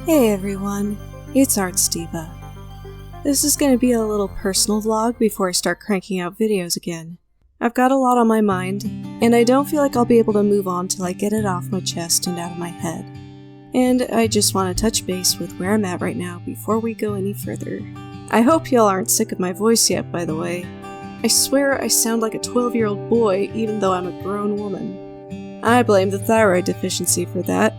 Hey everyone, it's ArtzDeeva. This is going to be a little personal vlog before I start cranking out videos again. I've got a lot on my mind, and I don't feel like I'll be able to move on till I get it off my chest and out of my head. And I just want to touch base with where I'm at right now before we go any further. I hope y'all aren't sick of my voice yet, by the way. I swear I sound like a 12-year-old boy even though I'm a grown woman. I blame the thyroid deficiency for that.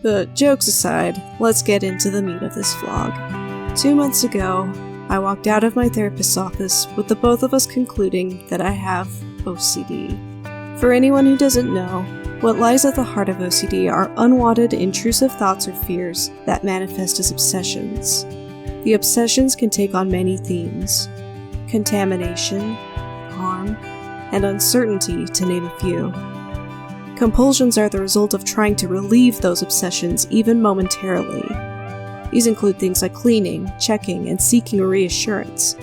But jokes aside, let's get into the meat of this vlog. 2 months ago, I walked out of my therapist's office with the both of us concluding that I have OCD. For anyone who doesn't know, what lies at the heart of OCD are unwanted, intrusive thoughts or fears that manifest as obsessions. The obsessions can take on many themes: contamination, harm, and uncertainty, to name a few. Compulsions are the result of trying to relieve those obsessions even momentarily. These include things like cleaning, checking, and seeking reassurance.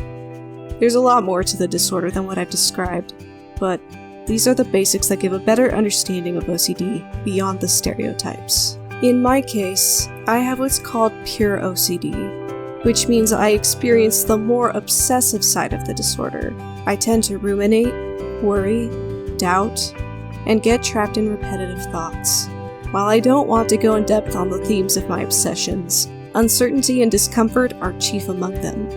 There's a lot more to the disorder than what I've described, but these are the basics that give a better understanding of OCD beyond the stereotypes. In my case, I have what's called pure OCD, which means I experience the more obsessive side of the disorder. I tend to ruminate, worry, doubt, and get trapped in repetitive thoughts. While I don't want to go in depth on the themes of my obsessions, uncertainty and discomfort are chief among them.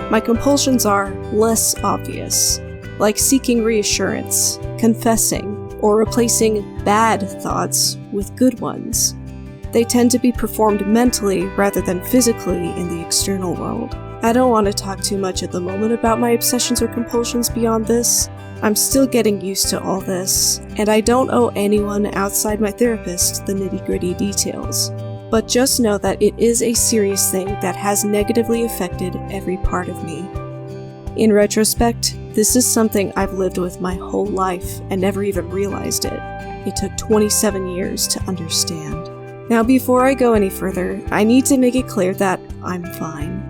My compulsions are less obvious, like seeking reassurance, confessing, or replacing bad thoughts with good ones. They tend to be performed mentally rather than physically in the external world. I don't want to talk too much at the moment about my obsessions or compulsions beyond this. I'm still getting used to all this, and I don't owe anyone outside my therapist the nitty-gritty details. But just know that it is a serious thing that has negatively affected every part of me. In retrospect, this is something I've lived with my whole life and never even realized it. It took 27 years to understand. Now, before I go any further, I need to make it clear that I'm fine.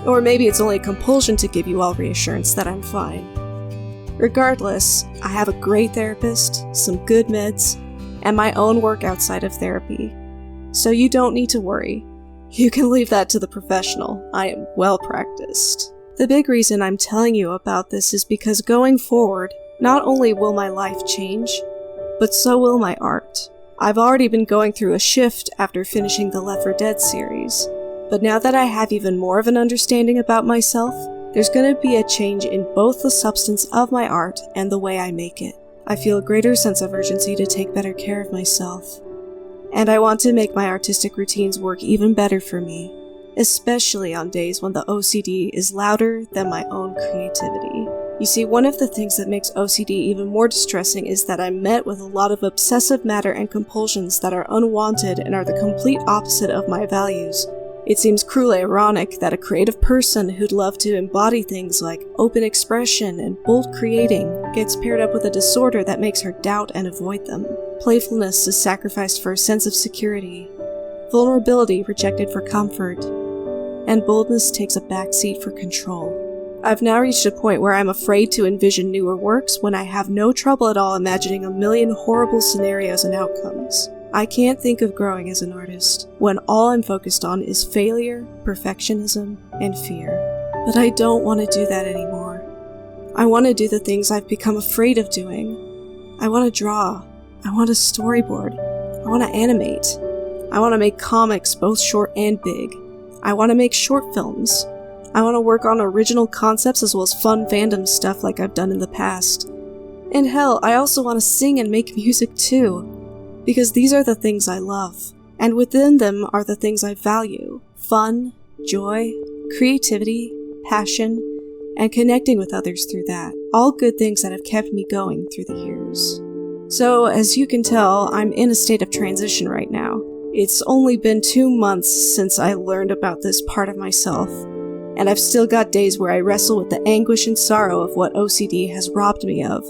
Or maybe it's only a compulsion to give you all reassurance that I'm fine. Regardless, I have a great therapist, some good meds, and my own work outside of therapy. So you don't need to worry. You can leave that to the professional. I am well practiced. The big reason I'm telling you about this is because going forward, not only will my life change, but so will my art. I've already been going through a shift after finishing the Left 4 Dead series, but now that I have even more of an understanding about myself, there's going to be a change in both the substance of my art and the way I make it. I feel a greater sense of urgency to take better care of myself. And I want to make my artistic routines work even better for me, especially on days when the OCD is louder than my own creativity. You see, one of the things that makes OCD even more distressing is that I'm met with a lot of obsessive matter and compulsions that are unwanted and are the complete opposite of my values. It seems cruelly ironic that a creative person who'd love to embody things like open expression and bold creating gets paired up with a disorder that makes her doubt and avoid them. Playfulness is sacrificed for a sense of security, vulnerability rejected for comfort, and boldness takes a backseat for control. I've now reached a point where I'm afraid to envision newer works when I have no trouble at all imagining a million horrible scenarios and outcomes. I can't think of growing as an artist when all I'm focused on is failure, perfectionism, and fear. But I don't want to do that anymore. I want to do the things I've become afraid of doing. I want to draw. I want to storyboard. I want to animate. I want to make comics, both short and big. I want to make short films. I want to work on original concepts as well as fun fandom stuff like I've done in the past. And hell, I also want to sing and make music too. Because these are the things I love, and within them are the things I value: fun, joy, creativity, passion, and connecting with others through that. All good things that have kept me going through the years. So, as you can tell, I'm in a state of transition right now. It's only been 2 months since I learned about this part of myself, and I've still got days where I wrestle with the anguish and sorrow of what OCD has robbed me of,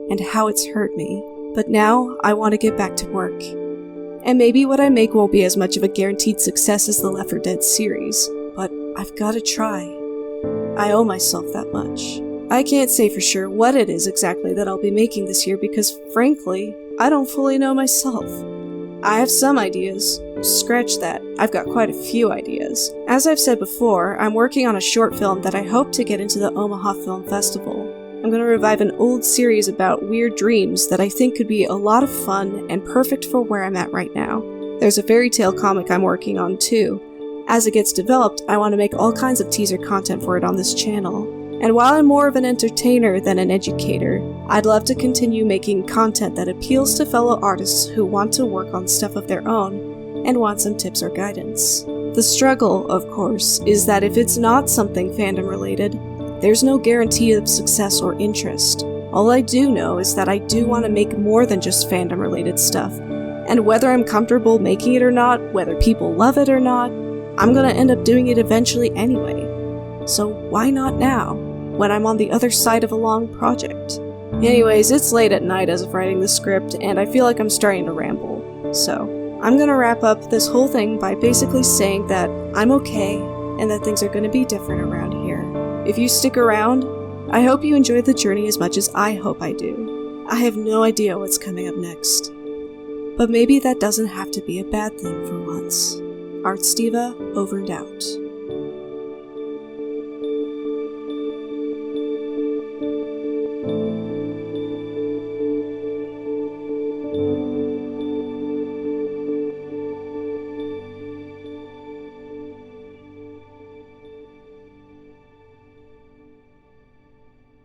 and how it's hurt me. But now, I want to get back to work. And maybe what I make won't be as much of a guaranteed success as the Left 4 Dead series, but I've got to try. I owe myself that much. I can't say for sure what it is exactly that I'll be making this year because, frankly, I don't fully know myself. I have some ideas, scratch that, I've got quite a few ideas. As I've said before, I'm working on a short film that I hope to get into the Omaha Film Festival. I'm going to revive an old series about weird dreams that I think could be a lot of fun and perfect for where I'm at right now. There's a fairy tale comic I'm working on too. As it gets developed, I want to make all kinds of teaser content for it on this channel. And while I'm more of an entertainer than an educator, I'd love to continue making content that appeals to fellow artists who want to work on stuff of their own and want some tips or guidance. The struggle, of course, is that if it's not something fandom related, there's no guarantee of success or interest. All I do know is that I do want to make more than just fandom related stuff, and whether I'm comfortable making it or not, whether people love it or not, I'm gonna end up doing it eventually anyway. So why not now, when I'm on the other side of a long project? Anyways, it's late at night as of writing the script, and I feel like I'm starting to ramble. So I'm gonna wrap up this whole thing by basically saying that I'm okay, and that things are gonna be different around here. If you stick around, I hope you enjoy the journey as much as I hope I do. I have no idea what's coming up next. But maybe that doesn't have to be a bad thing for once. ArtzDeeva, over and out.